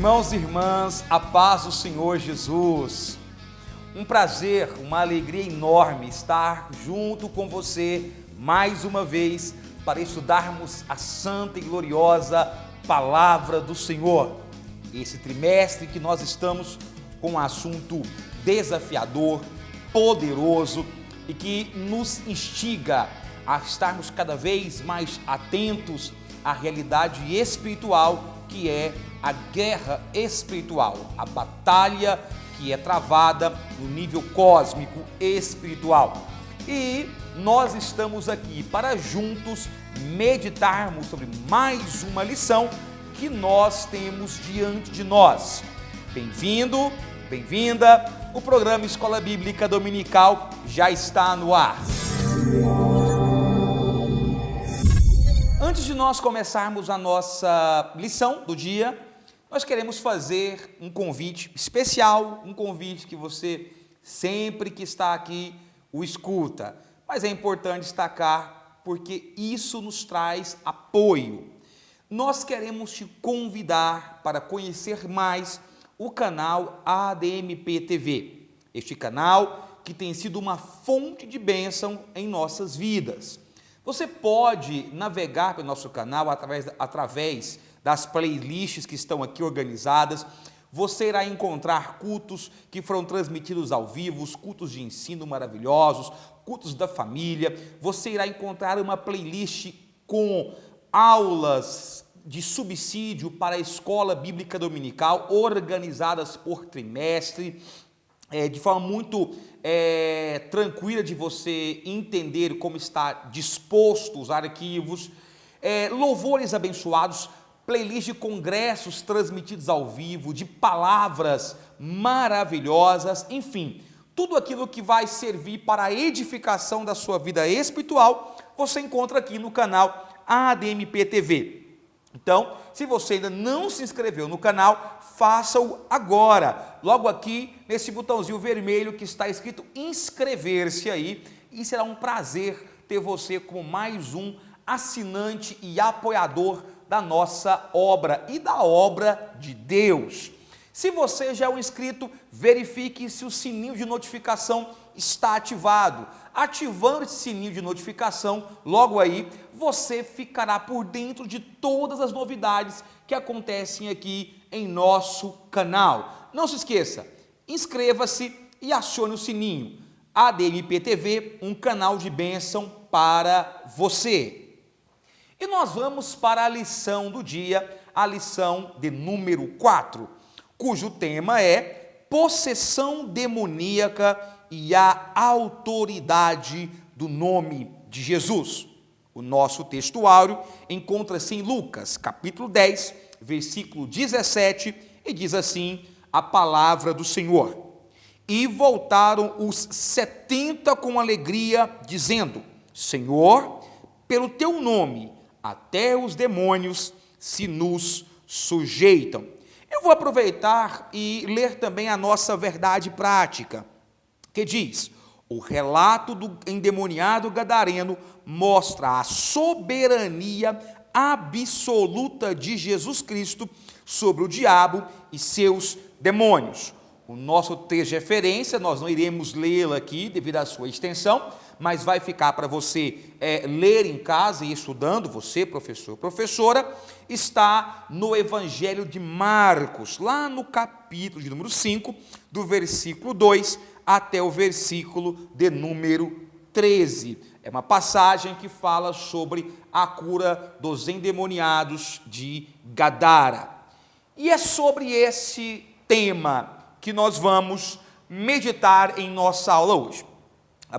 Irmãos e irmãs, a paz do Senhor Jesus. Um prazer, uma alegria enorme estar junto com você mais uma vez para estudarmos a santa e gloriosa palavra do Senhor. Esse trimestre que nós estamos com um assunto desafiador, poderoso e que nos instiga a estarmos cada vez mais atentos à realidade espiritual que é a guerra espiritual, a batalha que é travada no nível cósmico espiritual. E nós estamos aqui para juntos meditarmos sobre mais uma lição que nós temos diante de nós. Bem-vindo, bem-vinda, o programa Escola Bíblica Dominical já está no ar. Antes de nós começarmos a nossa lição do dia, nós queremos fazer um convite especial, um convite que você sempre que está aqui o escuta, mas é importante destacar porque isso nos traz apoio. Nós queremos te convidar para conhecer mais o canal ADMP TV, este canal que tem sido uma fonte de bênção em nossas vidas. Você pode navegar pelo nosso canal através das playlists que estão aqui organizadas. Você irá encontrar cultos que foram transmitidos ao vivo, cultos de ensino maravilhosos, cultos da família. Você irá encontrar uma playlist com aulas de subsídio para a Escola Bíblica Dominical, organizadas por trimestre, de forma muito tranquila de você entender como está disposto os arquivos, louvores abençoados, playlist de congressos transmitidos ao vivo, de palavras maravilhosas, enfim, tudo aquilo que vai servir para a edificação da sua vida espiritual, você encontra aqui no canal ADMP TV. Então, se você ainda não se inscreveu no canal, faça-o agora, logo aqui nesse botãozinho vermelho que está escrito inscrever-se aí, e será um prazer ter você como mais um assinante e apoiador da nossa obra e da obra de Deus. Se você já é um inscrito, verifique se o sininho de notificação está ativado. Ativando esse sininho de notificação, logo aí você ficará por dentro de todas as novidades que acontecem aqui em nosso canal. Não se esqueça, inscreva-se e acione o sininho. ADMP TV, um canal de bênção para você. E nós vamos para a lição do dia, a lição de número 4, cujo tema é possessão demoníaca e a autoridade do nome de Jesus. O nosso textuário encontra-se em Lucas, capítulo 10, versículo 17, e diz assim a palavra do Senhor. E voltaram os 70 com alegria, dizendo: Senhor, pelo teu nome, até os demônios se nos sujeitam. Eu vou aproveitar e ler também a nossa verdade prática, que diz: o relato do endemoniado gadareno mostra a soberania absoluta de Jesus Cristo sobre o diabo e seus demônios. O nosso texto de referência, nós não iremos lê-lo aqui devido à sua extensão, mas vai ficar para você ler em casa e estudando, você, professor, professora, está no Evangelho de Marcos, lá no capítulo de número 5, do versículo 2 até o versículo de número 13. É uma passagem que fala sobre a cura dos endemoniados de Gadara. E é sobre esse tema que nós vamos meditar em nossa aula hoje.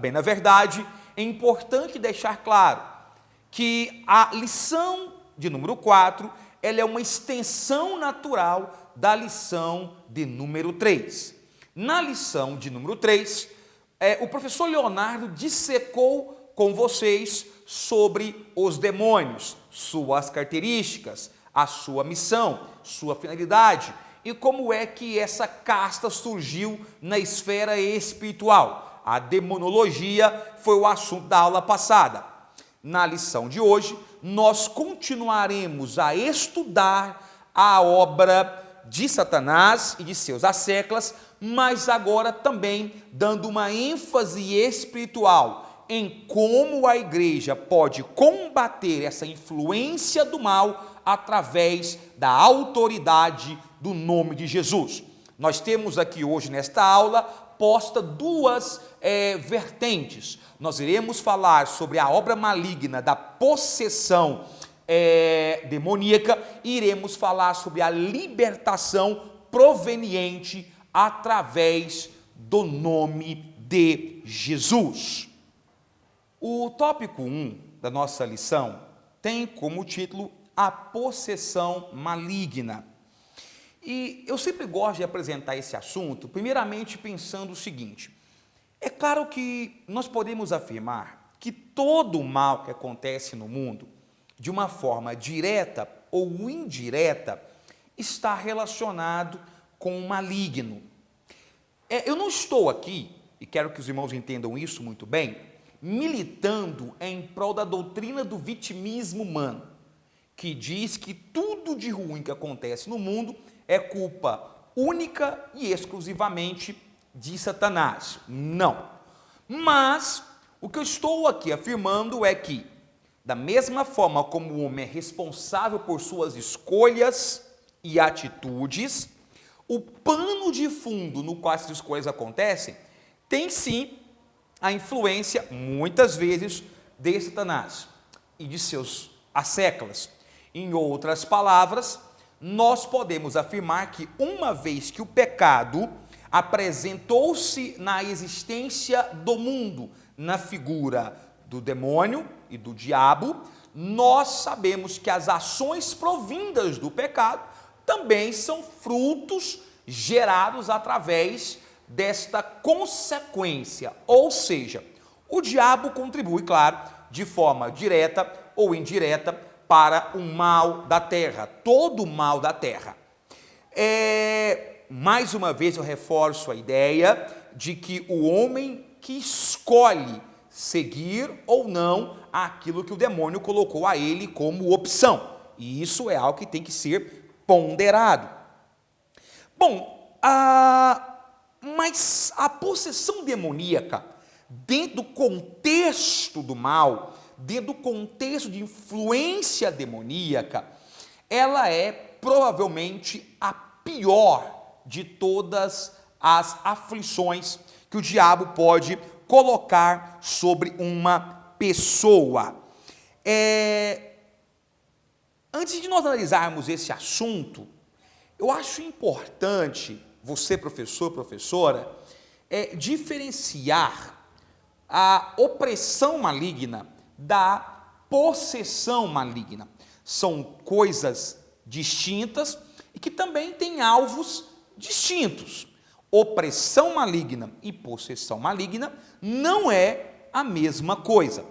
Bem, na verdade, é importante deixar claro que a lição de número 4, ela é uma extensão natural da lição de número 3. Na lição de número 3, o professor Leonardo dissecou com vocês sobre os demônios, suas características, a sua missão, sua finalidade e como é que essa casta surgiu na esfera espiritual. A demonologia foi o assunto da aula passada. Na lição de hoje, nós continuaremos a estudar a obra de Satanás e de seus asséclas, mas agora também dando uma ênfase espiritual em como a igreja pode combater essa influência do mal através da autoridade do nome de Jesus. Nós temos aqui hoje nesta aula posta duas vertentes. Nós iremos falar sobre a obra maligna da possessão demoníaca e iremos falar sobre a libertação proveniente através do nome de Jesus. O tópico 1 da nossa lição tem como título a possessão maligna. E eu sempre gosto de apresentar esse assunto, primeiramente pensando o seguinte: é claro que nós podemos afirmar que todo o mal que acontece no mundo, de uma forma direta ou indireta, está relacionado com o maligno. Eu não estou aqui, e quero que os irmãos entendam isso muito bem, militando em prol da doutrina do vitimismo humano, que diz que tudo de ruim que acontece no mundo é culpa única e exclusivamente de Satanás. Não. Mas o que eu estou aqui afirmando é que, da mesma forma como o homem é responsável por suas escolhas e atitudes, o pano de fundo no qual essas escolhas acontecem tem sim a influência, muitas vezes, de Satanás e de seus asséclas. Em outras palavras, nós podemos afirmar que, uma vez que o pecado apresentou-se na existência do mundo, na figura do demônio e do diabo, nós sabemos que as ações provindas do pecado também são frutos gerados através desta consequência, ou seja, o diabo contribui, claro, de forma direta ou indireta para o mal da terra, todo o mal da terra. Mais uma vez eu reforço a ideia de que o homem que escolhe seguir ou não aquilo que o demônio colocou a ele como opção, e isso é algo que tem que ser ponderado. Bom, mas a possessão demoníaca, dentro do contexto do mal, dentro do contexto de influência demoníaca, ela é provavelmente a pior de todas as aflições que o diabo pode colocar sobre uma pessoa. Antes de nós analisarmos esse assunto, eu acho importante você, professor, professora, diferenciar a opressão maligna da possessão maligna. São coisas distintas e que também têm alvos distintos. Opressão maligna e possessão maligna não é a mesma coisa.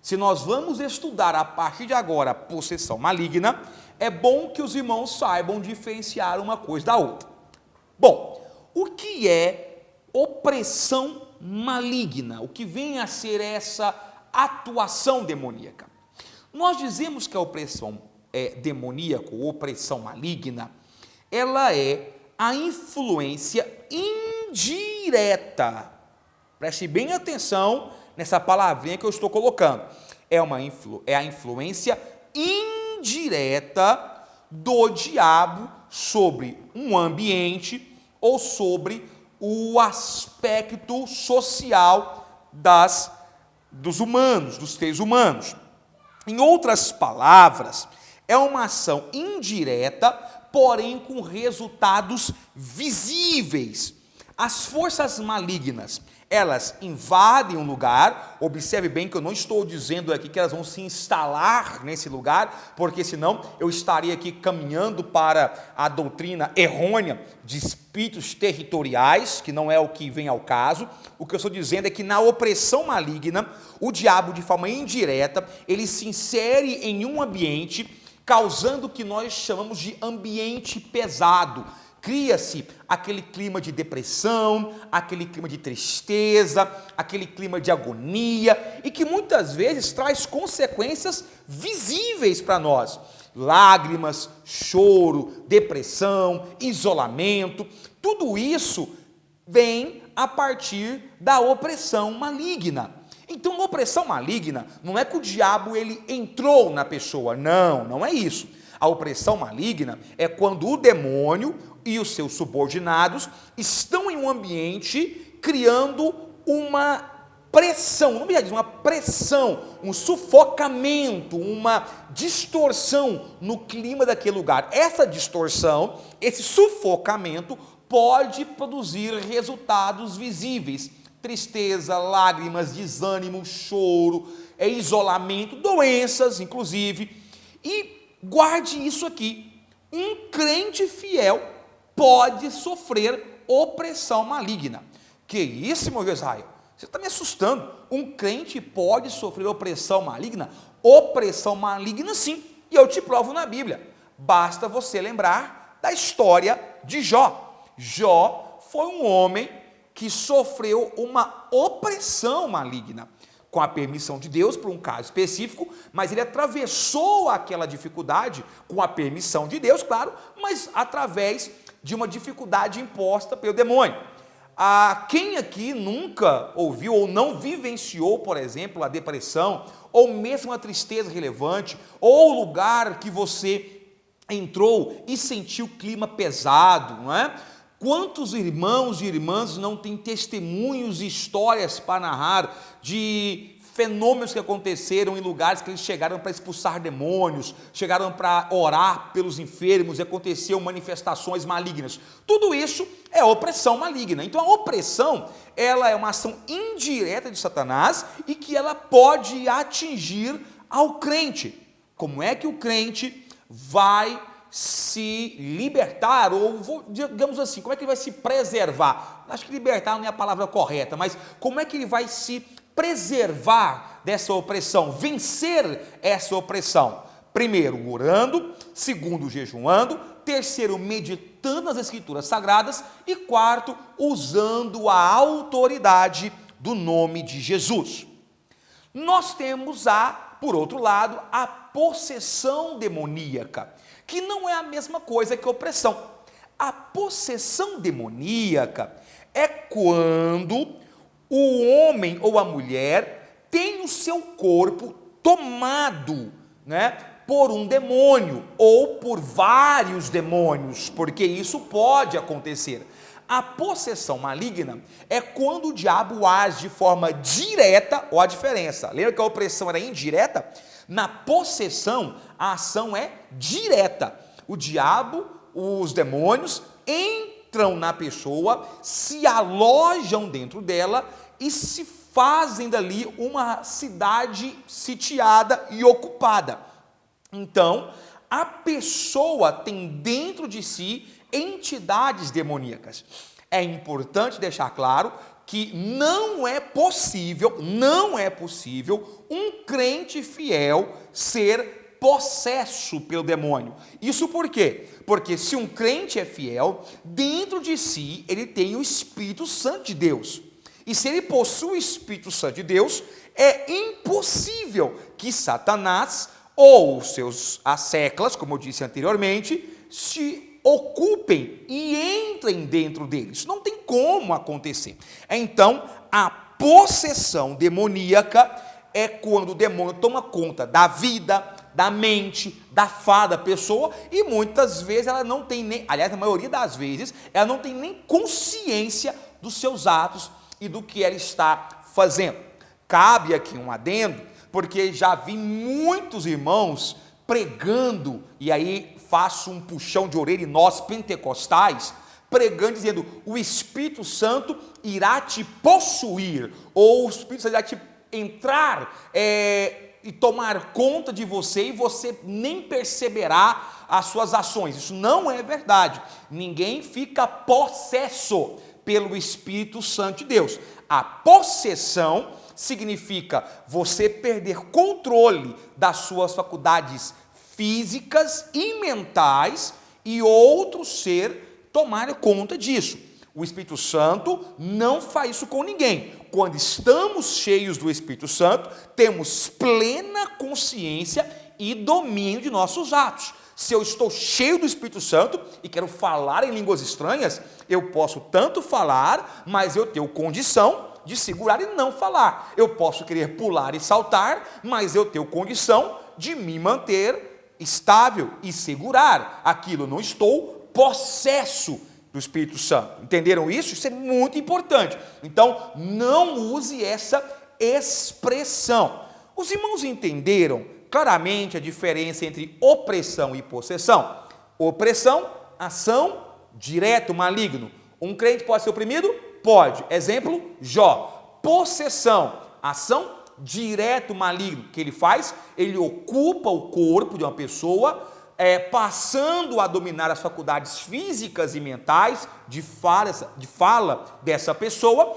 Se nós vamos estudar a partir de agora a possessão maligna, é bom que os irmãos saibam diferenciar uma coisa da outra. Bom, o que é opressão maligna? O que vem a ser essa atuação demoníaca? Nós dizemos que a opressão demoníaca ou opressão maligna, ela é a influência indireta. Preste bem atenção nessa palavrinha que eu estou colocando. É a influência indireta do diabo sobre um ambiente ou sobre o aspecto social dos humanos, dos seres humanos. Em outras palavras, é uma ação indireta, porém com resultados visíveis. As forças malignas, elas invadem um lugar. Observe bem que eu não estou dizendo aqui que elas vão se instalar nesse lugar, porque senão eu estaria aqui caminhando para a doutrina errônea de espíritos territoriais, que não é o que vem ao caso. O que eu estou dizendo é que na opressão maligna, o diabo, de forma indireta, ele se insere em um ambiente, causando o que nós chamamos de ambiente pesado, cria-se aquele clima de depressão, aquele clima de tristeza, aquele clima de agonia, e que muitas vezes traz consequências visíveis para nós. Lágrimas, choro, depressão, isolamento, tudo isso vem a partir da opressão maligna. Então, a opressão maligna não é que o diabo ele entrou na pessoa, não é isso. A opressão maligna é quando o demônio e os seus subordinados estão em um ambiente criando uma pressão, não me diz, uma pressão, um sufocamento, uma distorção no clima daquele lugar. Essa distorção, esse sufocamento pode produzir resultados visíveis: tristeza, lágrimas, desânimo, choro, isolamento, doenças, inclusive. E guarde isso aqui: um crente fiel pode sofrer opressão maligna. Que isso, meu Israel? Você está me assustando. Um crente pode sofrer opressão maligna? Opressão maligna, sim. E eu te provo na Bíblia. Basta você lembrar da história de Jó. Jó foi um homem que sofreu uma opressão maligna, com a permissão de Deus, por um caso específico, mas ele atravessou aquela dificuldade com a permissão de Deus, claro, mas através de uma dificuldade imposta pelo demônio. Quem aqui nunca ouviu ou não vivenciou, por exemplo, a depressão, ou mesmo a tristeza relevante, ou o lugar que você entrou e sentiu o clima pesado, não é? Quantos irmãos e irmãs não têm testemunhos e histórias para narrar de fenômenos que aconteceram em lugares que eles chegaram para expulsar demônios, chegaram para orar pelos enfermos e aconteceram manifestações malignas. Tudo isso é opressão maligna. Então a opressão, ela é uma ação indireta de Satanás e que ela pode atingir ao crente. Como é que o crente vai se libertar, ou digamos assim, como é que ele vai se preservar? Acho que libertar não é a palavra correta, mas como é que ele vai se preservar dessa opressão, vencer essa opressão? Primeiro, orando; segundo, jejuando; terceiro, meditando nas Escrituras Sagradas; e quarto, usando a autoridade do nome de Jesus. Nós temos por outro lado, a possessão demoníaca, que não é a mesma coisa que opressão. A possessão demoníaca é quando o homem ou a mulher tem o seu corpo tomado, por um demônio ou por vários demônios, porque isso pode acontecer. A possessão maligna é quando o diabo age de forma direta, ou a diferença. Lembra que a opressão era indireta? Na possessão, a ação é direta. O diabo, os demônios, entram na pessoa, se alojam dentro dela e se fazem dali uma cidade sitiada e ocupada. Então, a pessoa tem dentro de si entidades demoníacas. É importante deixar claro que não é possível um crente fiel ser possesso pelo demônio. Isso por quê? Porque se um crente é fiel, dentro de si ele tem o Espírito Santo de Deus. E se ele possui o Espírito Santo de Deus, é impossível que Satanás ou os seus asseclas, como eu disse anteriormente, se ocupem e entrem dentro deles. Isso não tem como acontecer. Então, a possessão demoníaca é quando o demônio toma conta da vida, da mente, da fala da pessoa, e muitas vezes ela não tem nem, aliás, a maioria das vezes, ela não tem nem consciência dos seus atos e do que ela está fazendo. Cabe aqui um adendo, porque já vi muitos irmãos pregando, e aí faço um puxão de orelha em nós pentecostais, pregando, dizendo: o Espírito Santo irá te possuir, ou o Espírito Santo irá te entrar e tomar conta de você, e você nem perceberá as suas ações. Isso não é verdade. Ninguém fica possesso pelo Espírito Santo de Deus. A possessão significa você perder controle das suas faculdades físicas e mentais, e outro ser tomar conta disso. O Espírito Santo não faz isso com ninguém. Quando estamos cheios do Espírito Santo, temos plena consciência e domínio de nossos atos. Se eu estou cheio do Espírito Santo e quero falar em línguas estranhas, eu posso tanto falar, mas eu tenho condição de segurar e não falar. Eu posso querer pular e saltar, mas eu tenho condição de me manter estável e segurar aquilo. Não estou possesso do Espírito Santo. Entenderam isso? Isso é muito importante. Então, não use essa expressão. Os irmãos entenderam claramente a diferença entre opressão e possessão? Opressão, ação, direto, maligno. Um crente pode ser oprimido? Pode. Exemplo, Jó. Possessão, ação, direto, maligno. O que ele faz? Ele ocupa o corpo de uma pessoa, passando a dominar as faculdades físicas e mentais de fala dessa pessoa,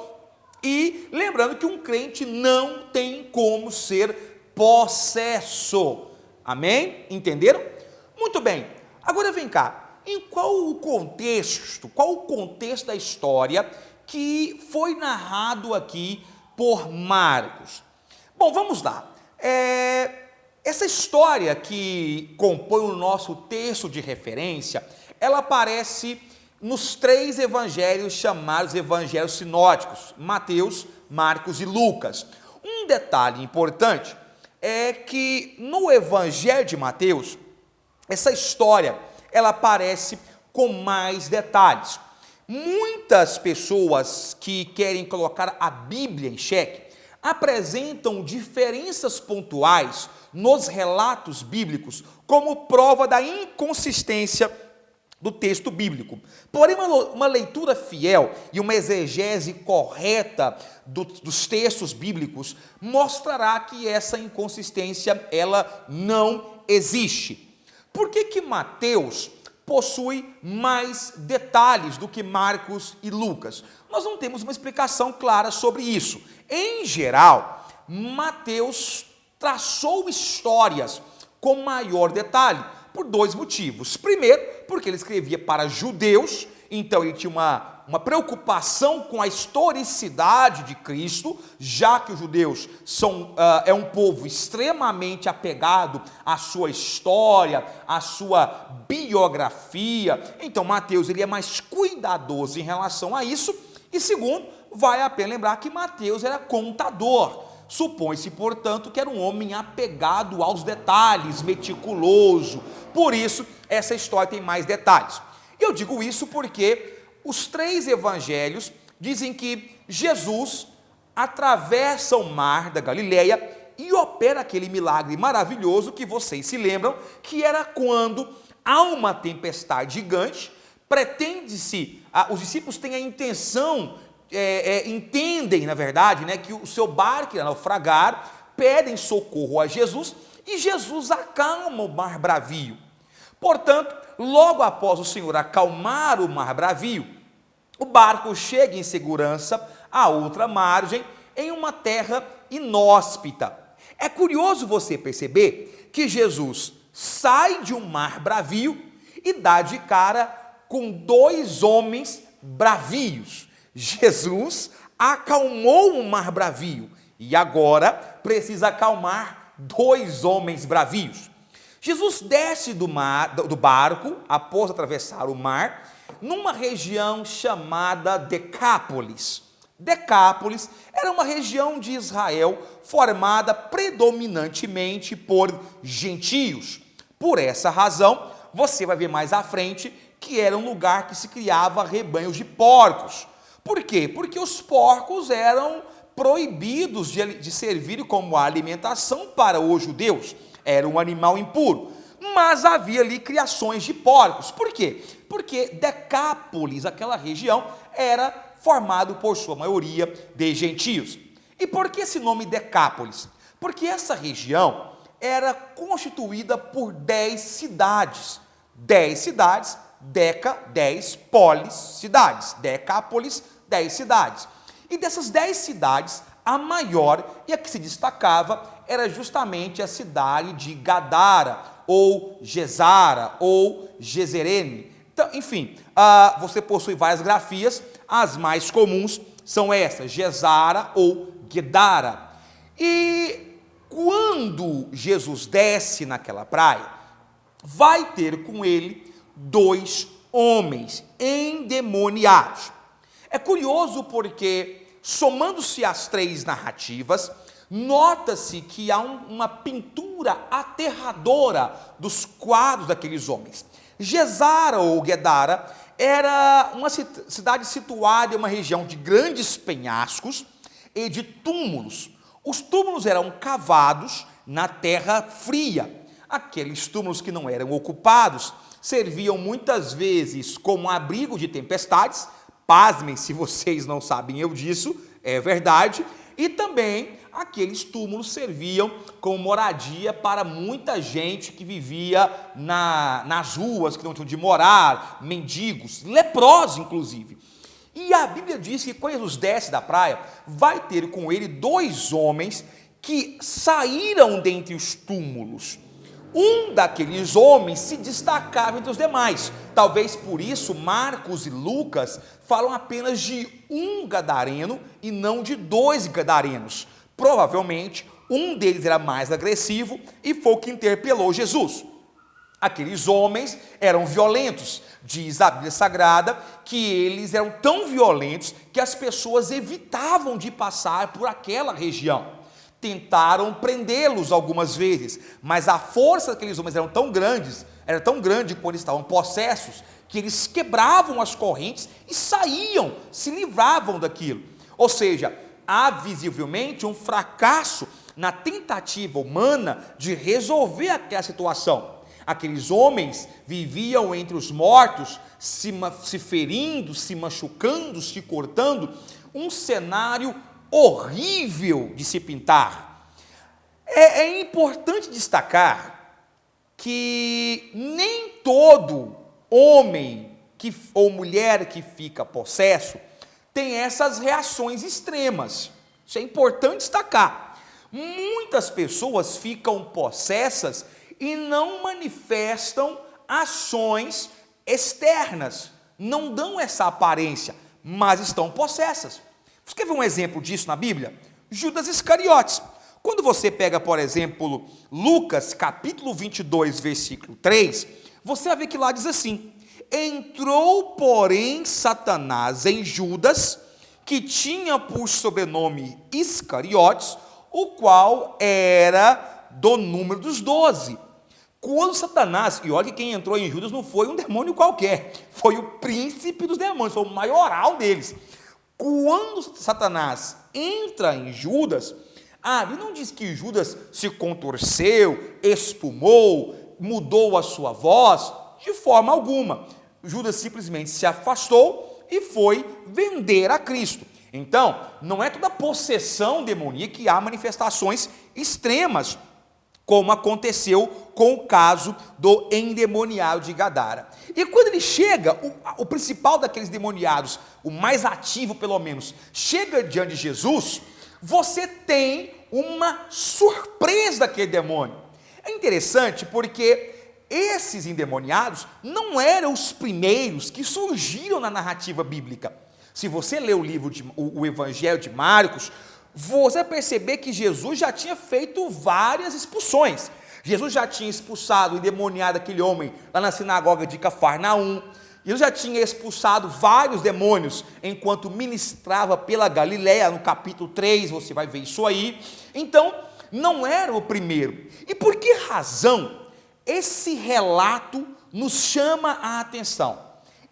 e lembrando que um crente não tem como ser possesso. Amém? Entenderam? Muito bem. Agora vem cá. Qual o contexto da história que foi narrado aqui por Marcos? Bom, vamos lá. Essa história que compõe o nosso texto de referência, ela aparece nos 3 evangelhos chamados evangelhos sinóticos, Mateus, Marcos e Lucas. Um detalhe importante é que no evangelho de Mateus, essa história, ela aparece com mais detalhes. Muitas pessoas que querem colocar a Bíblia em xeque apresentam diferenças pontuais nos relatos bíblicos como prova da inconsistência do texto bíblico. Porém, uma leitura fiel e uma exegese correta dos textos bíblicos mostrará que essa inconsistência, ela não existe. Por que Mateus possui mais detalhes do que Marcos e Lucas? Nós não temos uma explicação clara sobre isso. Em geral, Mateus traçou histórias com maior detalhe, por 2 motivos. Primeiro, porque ele escrevia para judeus, então ele tinha uma preocupação com a historicidade de Cristo, já que os judeus é um povo extremamente apegado à sua história, à sua biografia. Então Mateus ele é mais cuidadoso em relação a isso. E segundo, vale a pena lembrar que Mateus era contador. Supõe-se, portanto, que era um homem apegado aos detalhes, meticuloso. Por isso, essa história tem mais detalhes. Eu digo isso porque os 3 evangelhos dizem que Jesus atravessa o mar da Galileia e opera aquele milagre maravilhoso que vocês se lembram, que era quando há uma tempestade gigante, pretende-se, os discípulos têm a intenção, entendem, na verdade, que o seu barco irá naufragar, pedem socorro a Jesus, e Jesus acalma o mar bravio. Portanto, logo após o Senhor acalmar o mar bravio, o barco chega em segurança à outra margem, em uma terra inóspita. É curioso você perceber que Jesus sai de um mar bravio e dá de cara com 2 homens bravios. Jesus acalmou o mar bravio e agora precisa acalmar 2 homens bravios. Jesus desce do barco, após atravessar o mar, numa região chamada Decápolis. Decápolis era uma região de Israel formada predominantemente por gentios. Por essa razão, você vai ver mais à frente que era um lugar que se criava rebanhos de porcos. Por quê? Porque os porcos eram proibidos de servir como alimentação para os judeus. Era um animal impuro. Mas havia ali criações de porcos. Por quê? Porque Decápolis, aquela região, era formado por sua maioria de gentios. E por que esse nome Decápolis? Porque essa região era constituída por 10 cidades. 10 cidades, Deca, 10, polis, cidades. Decápolis, 10 cidades. E dessas 10 cidades, a maior e a que se destacava era justamente a cidade de Gadara, ou Gesara, ou Gezerene. Então, enfim, você possui várias grafias, as mais comuns são essas, Gesara ou Guedara. E quando Jesus desce naquela praia, vai ter com ele 2 homens endemoniados. É curioso porque, somando-se as 3 narrativas, nota-se que há uma pintura aterradora dos quadros daqueles homens. Gesara ou Guedara era uma cidade situada em uma região de grandes penhascos e de túmulos. Os túmulos eram cavados na terra fria. Aqueles túmulos que não eram ocupados serviam muitas vezes como abrigo de tempestades. Pasmem se vocês não sabem eu disso, é verdade. E também aqueles túmulos serviam como moradia para muita gente que vivia nas ruas, que não tinham de morar, mendigos, leprosos inclusive. E a Bíblia diz que quando Jesus desce da praia, vai ter com ele 2 homens que saíram dentre os túmulos. Um daqueles homens se destacava entre os demais. Talvez por isso Marcos e Lucas falam apenas de um gadareno e não de 2 gadarenos. Provavelmente um deles era mais agressivo e foi o que interpelou Jesus. Aqueles homens eram violentos. Diz a Bíblia Sagrada que eles eram tão violentos que as pessoas evitavam de passar por aquela região. Tentaram prendê-los algumas vezes, mas a força daqueles homens era tão grande quando eles estavam possessos, que eles quebravam as correntes e saíam, se livravam daquilo. Ou seja, há visivelmente um fracasso na tentativa humana de resolver aquela situação. Aqueles homens viviam entre os mortos, se ferindo, se machucando, se cortando, um cenário horrível de se pintar. É importante destacar que nem todo homem ou mulher que fica possesso tem essas reações extremas. Isso é importante destacar. Muitas pessoas ficam possessas e não manifestam ações externas, não dão essa aparência, mas estão possessas. Você quer ver um exemplo disso na Bíblia? Judas Iscariotes. Quando você pega, por exemplo, Lucas, capítulo 22, versículo 3, você vai ver que lá diz assim: entrou, porém, Satanás em Judas, que tinha por sobrenome Iscariotes, o qual era do número dos 12. Quando Satanás, e olha que quem entrou em Judas não foi um demônio qualquer, foi o príncipe dos demônios, foi o maioral deles. Quando Satanás entra em Judas, a Bíblia não diz que Judas se contorceu, espumou, mudou a sua voz, de forma alguma. Judas simplesmente se afastou e foi vender a Cristo. Então, não é toda possessão demoníaca que há manifestações extremas, como aconteceu com o caso do endemoniado de Gadara. E quando ele chega, o principal daqueles demoniados, o mais ativo pelo menos, chega diante de Jesus, você tem uma surpresa daquele demônio. É interessante porque esses endemoniados não eram os primeiros que surgiram na narrativa bíblica. Se você ler o Evangelho de Marcos, você vai perceber que Jesus já tinha feito várias expulsões. Jesus já tinha expulsado o endemoniado daquele homem lá na sinagoga de Cafarnaum. Jesus já tinha expulsado vários demônios enquanto ministrava pela Galiléia, no capítulo 3, você vai ver isso aí. Então, não era o primeiro. E por que razão esse relato nos chama a atenção?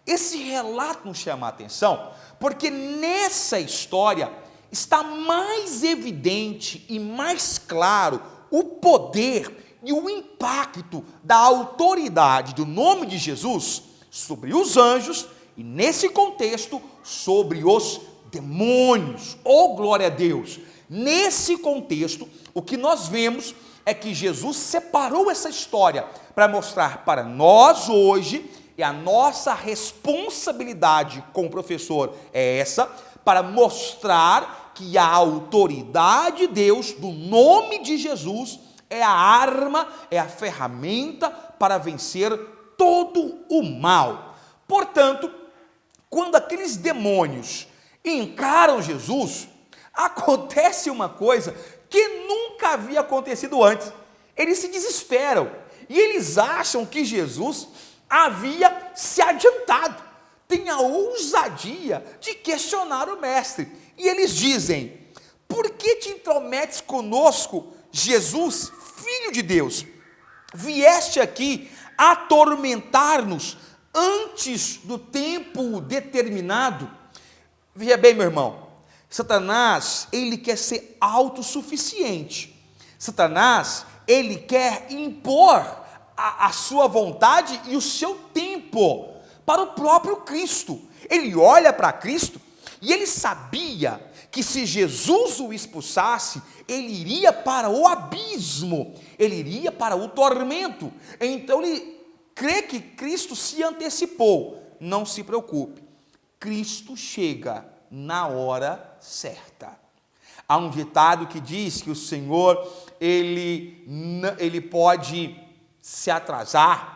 Esse relato nos chama a atenção porque nessa história está mais evidente e mais claro o poder e o impacto da autoridade do nome de Jesus sobre os anjos e, nesse contexto, sobre os demônios. Oh, glória a Deus! Nesse contexto, o que nós vemos é que Jesus separou essa história para mostrar para nós hoje, e a nossa responsabilidade como professor é essa, para mostrar que a autoridade de Deus, do nome de Jesus, é a arma, é a ferramenta para vencer todo o mal. Portanto, quando aqueles demônios encaram Jesus, acontece uma coisa que nunca havia acontecido antes. Eles se desesperam e eles acham que Jesus havia se adiantado. Tem a ousadia de questionar o mestre. E eles dizem: por que te intrometes conosco, Jesus, Filho de Deus? Vieste aqui atormentar-nos antes do tempo determinado? Veja bem, meu irmão, Satanás, ele quer ser autossuficiente. Satanás, ele quer impor a sua vontade e o seu tempo para o próprio Cristo. Ele olha para Cristo e ele sabia que se Jesus o expulsasse, ele iria para o abismo, ele iria para o tormento. Então ele crê que Cristo se antecipou. Não se preocupe, Cristo chega na hora certa. Há um ditado que diz que o Senhor, ele pode se atrasar,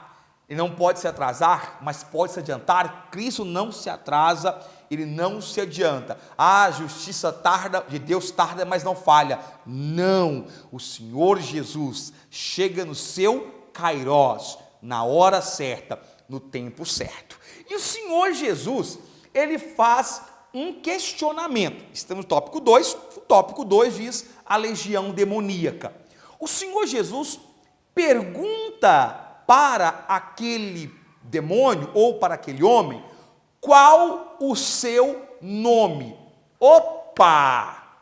ele não pode se atrasar, mas pode se adiantar. Cristo não se atrasa, ele não se adianta. A justiça tarda, de Deus tarda, mas não falha. Não, o Senhor Jesus chega no seu kairós, na hora certa, no tempo certo. E o Senhor Jesus, ele faz um questionamento. Estamos no tópico 2, o tópico 2 diz a legião demoníaca. O Senhor Jesus pergunta para aquele demônio, ou para aquele homem, qual o seu nome. Opa!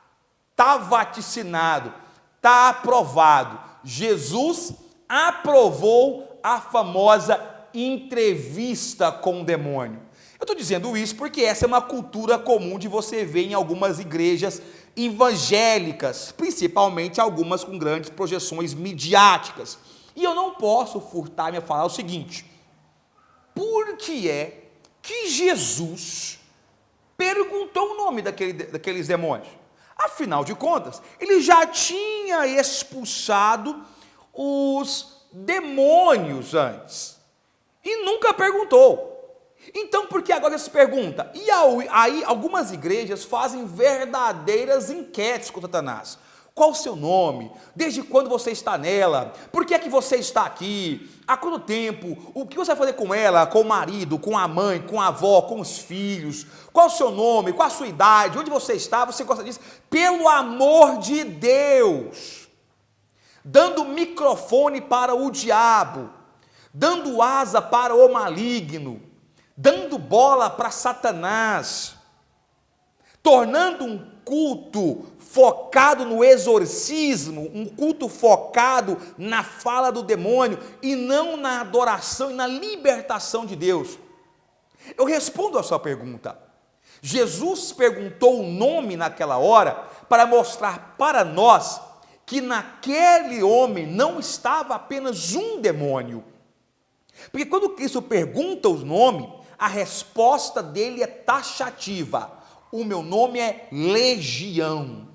Está vaticinado, está aprovado. Jesus aprovou a famosa entrevista com o demônio. Eu estou dizendo isso porque essa é uma cultura comum de você ver em algumas igrejas evangélicas, principalmente algumas com grandes projeções midiáticas. E eu não posso furtar-me a falar o seguinte: por que é que Jesus perguntou o nome daqueles demônios? Afinal de contas, ele já tinha expulsado os demônios antes e nunca perguntou. Então, por que agora se pergunta? E aí algumas igrejas fazem verdadeiras enquetes com Satanás. Qual o seu nome? Desde quando você está nela? Por que é que você está aqui? Há quanto tempo? O que você vai fazer com ela? Com o marido? Com a mãe? Com a avó? Com os filhos? Qual o seu nome? Qual a sua idade? Onde você está? Você gosta disso? Pelo amor de Deus! Dando microfone para o diabo, dando asa para o maligno, dando bola para Satanás, tornando um culto focado no exorcismo, um culto focado na fala do demônio e não na adoração e na libertação de Deus. Eu respondo a sua pergunta. Jesus perguntou o nome naquela hora para mostrar para nós que naquele homem não estava apenas um demônio. Porque quando Cristo pergunta o nome, a resposta dele é taxativa. O meu nome é Legião.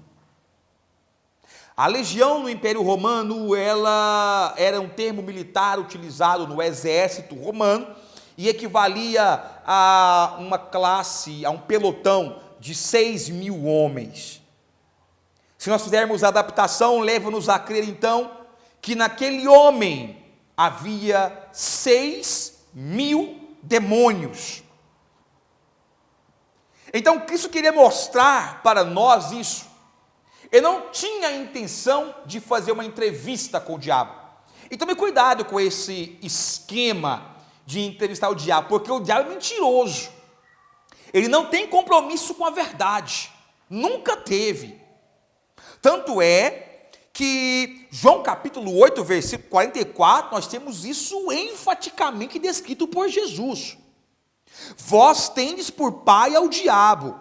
A legião no Império Romano, ela era um termo militar utilizado no exército romano e equivalia a uma classe, a um pelotão de 6.000 homens. Se nós fizermos a adaptação, leva-nos a crer então que naquele homem havia 6.000 demônios. Então Cristo queria mostrar para nós isso. Ele não tinha a intenção de fazer uma entrevista com o diabo. E tome cuidado com esse esquema de entrevistar o diabo, porque o diabo é mentiroso. Ele não tem compromisso com a verdade. Nunca teve. Tanto é que João capítulo 8, versículo 44, nós temos isso enfaticamente descrito por Jesus. Vós tendes por pai ao diabo,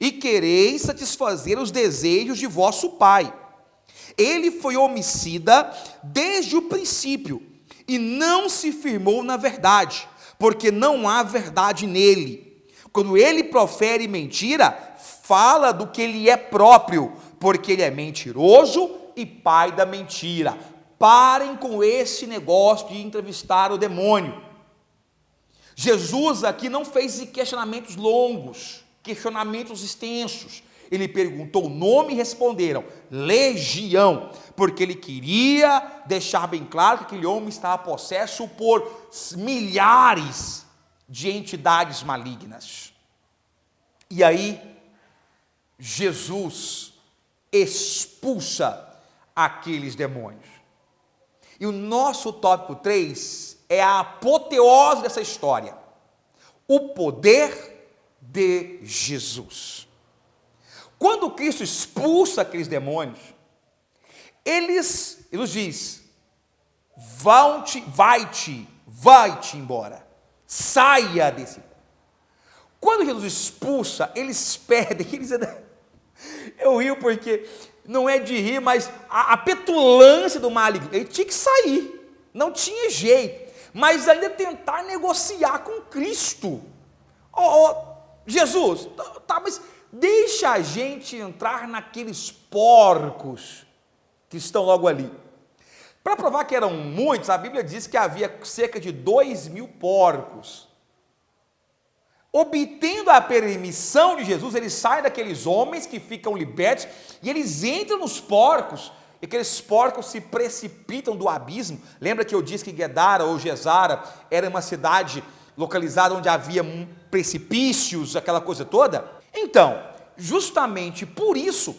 e quereis satisfazer os desejos de vosso pai. Ele foi homicida desde o princípio, e não se firmou na verdade, porque não há verdade nele. Quando ele profere mentira, fala do que ele é próprio, porque ele é mentiroso e pai da mentira. Parem com esse negócio de entrevistar o demônio. Jesus aqui não fez questionamentos longos, questionamentos extensos. Ele perguntou o nome e responderam, legião, porque ele queria deixar bem claro que aquele homem estava possesso por milhares de entidades malignas. E aí, Jesus expulsa aqueles demônios. E o nosso tópico 3 é a apoteose dessa história. O poder de Jesus. Quando Cristo expulsa aqueles demônios, Jesus diz, vai-te embora, saia desse. Quando Jesus expulsa, eles perdem, eu rio porque não é de rir, mas a petulância do maligno, ele tinha que sair, não tinha jeito, mas ainda tentar negociar com Cristo. Jesus, tá, mas deixa a gente entrar naqueles porcos que estão logo ali. Para provar que eram muitos, a Bíblia diz que havia cerca de 2.000 porcos. Obtendo a permissão de Jesus, ele sai daqueles homens que ficam libertos e eles entram nos porcos, e aqueles porcos se precipitam do abismo. Lembra que eu disse que Guedara ou Gesara era uma cidade localizada onde havia precipícios, aquela coisa toda? Então, justamente por isso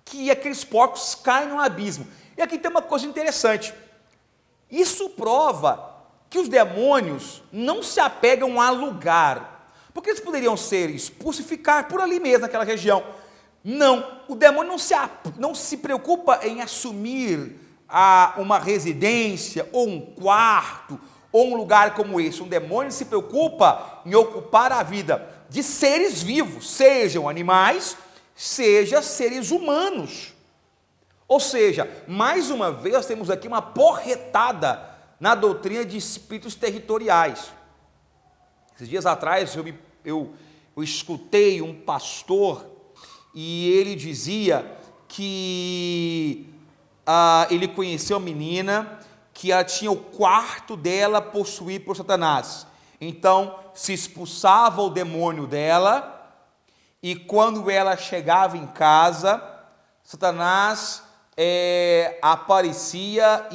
que aqueles porcos caem no abismo. E aqui tem uma coisa interessante. Isso prova que os demônios não se apegam a lugar, porque eles poderiam ser expulsos e ficar por ali mesmo, naquela região. Não, o demônio não se preocupa em assumir uma residência, ou um quarto, ou um lugar como esse. Um demônio se preocupa em ocupar a vida de seres vivos, sejam animais, sejam seres humanos. Ou seja, mais uma vez nós temos aqui uma porretada na doutrina de espíritos territoriais. Esses dias atrás eu escutei um pastor e ele dizia que ele conheceu uma menina que ela tinha o quarto dela possuído por Satanás. Então, se expulsava o demônio dela, e quando ela chegava em casa, Satanás aparecia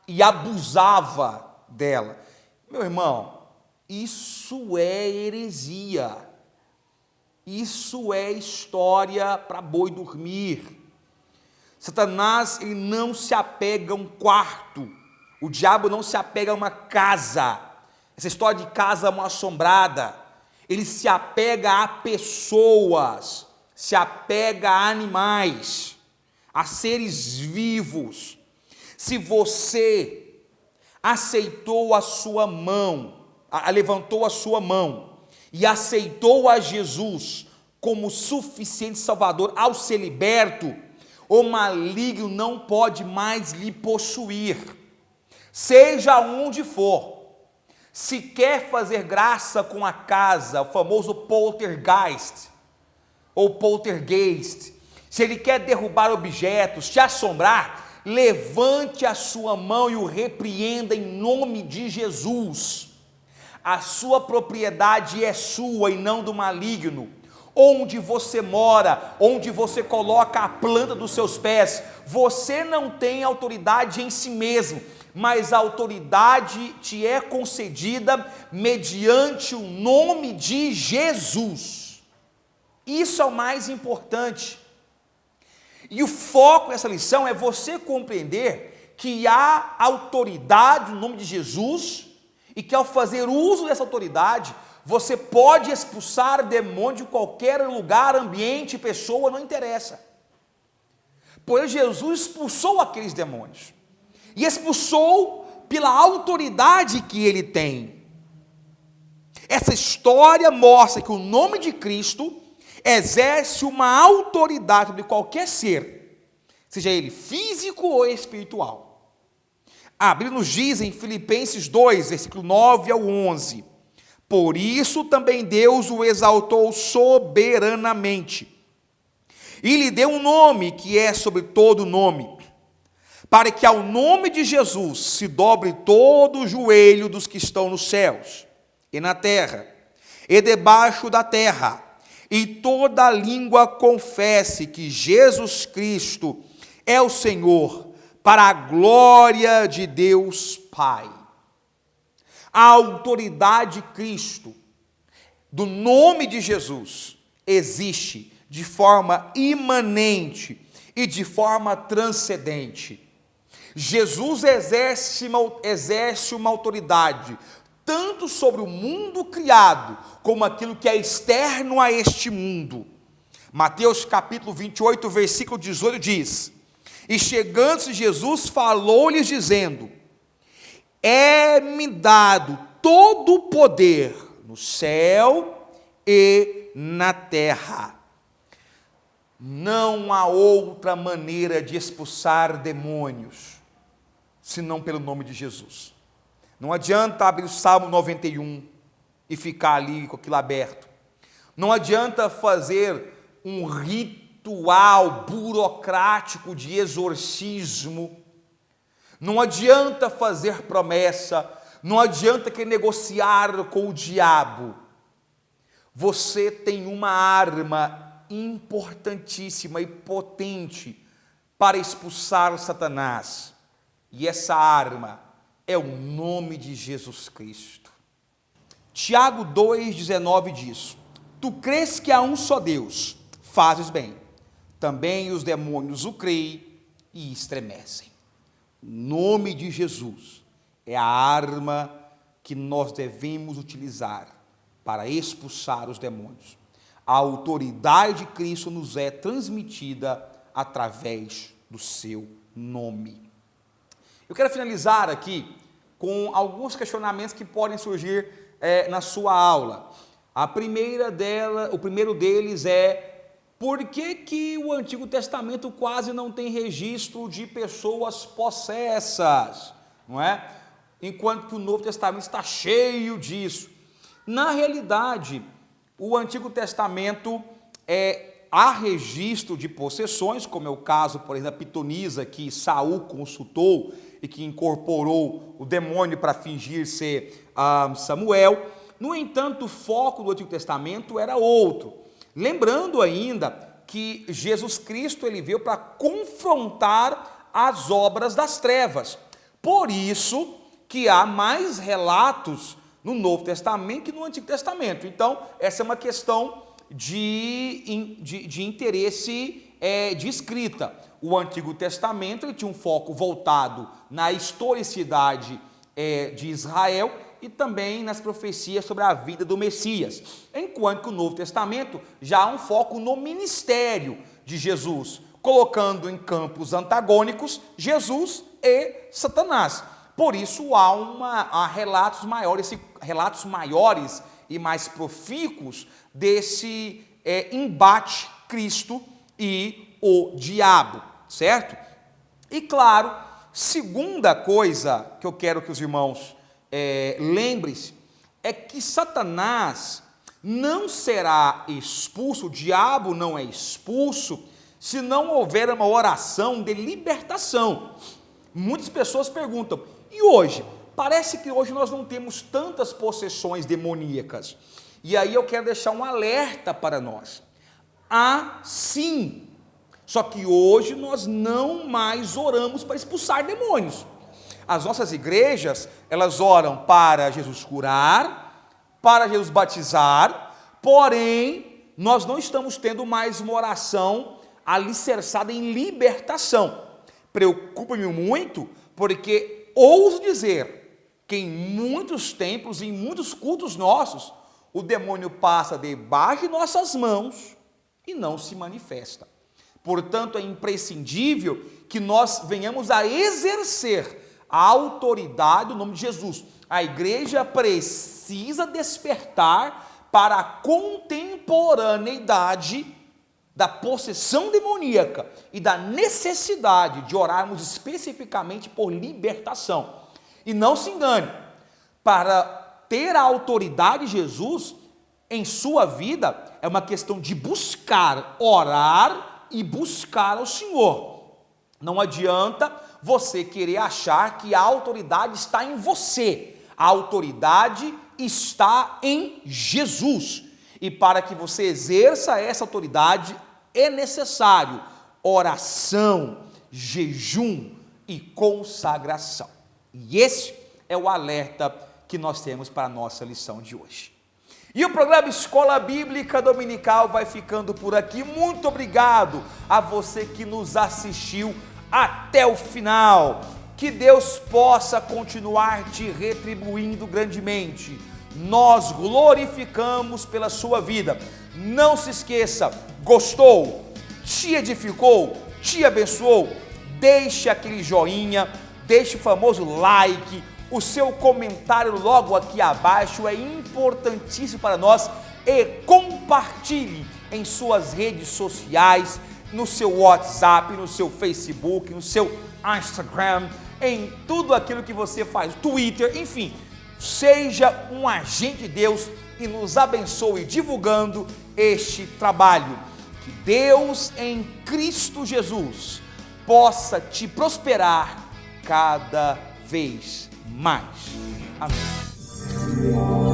e abusava dela. Meu irmão, isso é heresia. Isso é história para boi dormir. Satanás, ele não se apega a um quarto. O diabo não se apega a uma casa. Essa história de casa mal assombrada. Ele se apega a pessoas, se apega a animais, a seres vivos. Se você aceitou a sua mão, levantou a sua mão e aceitou a Jesus como suficiente Salvador ao ser liberto, o maligno não pode mais lhe possuir, seja onde for. Se quer fazer graça com a casa, o famoso poltergeist, ou poltergeist, se ele quer derrubar objetos, te assombrar, levante a sua mão e o repreenda em nome de Jesus. A sua propriedade é sua e não do maligno. Onde você mora, onde você coloca a planta dos seus pés, você não tem autoridade em si mesmo, mas a autoridade te é concedida mediante o nome de Jesus. Isso é o mais importante. E o foco dessa lição é você compreender que há autoridade no nome de Jesus, e que ao fazer uso dessa autoridade, você pode expulsar demônio de qualquer lugar, ambiente, pessoa, não interessa. Pois Jesus expulsou aqueles demônios. E expulsou pela autoridade que ele tem. Essa história mostra que o nome de Cristo exerce uma autoridade sobre qualquer ser, seja ele físico ou espiritual. A Bíblia nos diz em Filipenses 2, versículo 9 ao 11, por isso também Deus o exaltou soberanamente, e lhe deu um nome que é sobre todo nome, para que ao nome de Jesus se dobre todo o joelho dos que estão nos céus, e na terra, e debaixo da terra, e toda língua confesse que Jesus Cristo é o Senhor, para a glória de Deus Pai. A autoridade de Cristo, do nome de Jesus, existe de forma imanente e de forma transcendente. Jesus exerce uma autoridade, tanto sobre o mundo criado, como aquilo que é externo a este mundo. Mateus capítulo 28, versículo 18 diz: e chegando-se Jesus, falou-lhes dizendo: é-me dado todo o poder no céu e na terra. Não há outra maneira de expulsar demônios, senão pelo nome de Jesus. Não adianta abrir o Salmo 91 e ficar ali com aquilo aberto. Não adianta fazer um ritual burocrático de exorcismo. Não adianta fazer promessa. Não adianta que negociar com o diabo. Você tem uma arma importantíssima e potente para expulsar Satanás. E essa arma é o nome de Jesus Cristo. Tiago 2,19 diz: tu crês que há um só Deus, fazes bem. Também os demônios o creem e estremecem. O nome de Jesus é a arma que nós devemos utilizar para expulsar os demônios. A autoridade de Cristo nos é transmitida através do seu nome. Eu quero finalizar aqui com alguns questionamentos que podem surgir na sua aula. O primeiro deles é: por que o Antigo Testamento quase não tem registro de pessoas possessas, não é? Enquanto que o Novo Testamento está cheio disso. Na realidade, o Antigo Testamento há registro de possessões, como é o caso, por exemplo, da pitonisa que Saul consultou e que incorporou o demônio para fingir ser Samuel. No entanto, o foco do Antigo Testamento era outro. Lembrando ainda que Jesus Cristo ele veio para confrontar as obras das trevas. Por isso que há mais relatos no Novo Testamento que no Antigo Testamento. Então, essa é uma questão de interesse de escrita. O Antigo Testamento ele tinha um foco voltado na historicidade de Israel e também nas profecias sobre a vida do Messias, enquanto que o Novo Testamento já há um foco no ministério de Jesus, colocando em campos antagônicos Jesus e Satanás. Por isso há relatos maiores e mais profícuos desse embate Cristo e o diabo, certo? E claro, segunda coisa que eu quero que os irmãos lembrem-se, é que Satanás não será expulso, o diabo não é expulso, se não houver uma oração de libertação. Muitas pessoas perguntam: e hoje? Parece que hoje nós não temos tantas possessões demoníacas. E aí eu quero deixar um alerta para nós. Há sim, só que hoje nós não mais oramos para expulsar demônios. As nossas igrejas, elas oram para Jesus curar, para Jesus batizar, porém, nós não estamos tendo mais uma oração alicerçada em libertação. Preocupa-me muito, porque ouso dizer que em muitos templos, em muitos cultos nossos, o demônio passa debaixo de nossas mãos e não se manifesta. Portanto, é imprescindível que nós venhamos a exercer a autoridade do nome de Jesus. A igreja precisa despertar para a contemporaneidade da possessão demoníaca e da necessidade de orarmos especificamente por libertação. E não se engane, para ter a autoridade de Jesus em sua vida, é uma questão de buscar, orar e buscar ao Senhor. Não adianta você querer achar que a autoridade está em você. A autoridade está em Jesus. E para que você exerça essa autoridade, é necessário oração, jejum e consagração. E esse é o alerta que nós temos para a nossa lição de hoje. E o programa Escola Bíblica Dominical vai ficando por aqui. Muito obrigado a você que nos assistiu até o final. Que Deus possa continuar te retribuindo grandemente. Nós glorificamos pela sua vida. Não se esqueça, gostou, te edificou, te abençoou? Deixe aquele joinha, deixe o famoso like, o seu comentário logo aqui abaixo é importantíssimo para nós, e compartilhe em suas redes sociais, no seu WhatsApp, no seu Facebook, no seu Instagram, em tudo aquilo que você faz, Twitter, enfim, seja um agente de Deus e nos abençoe divulgando este trabalho. Que Deus em Cristo Jesus possa te prosperar cada vez mais. Amém.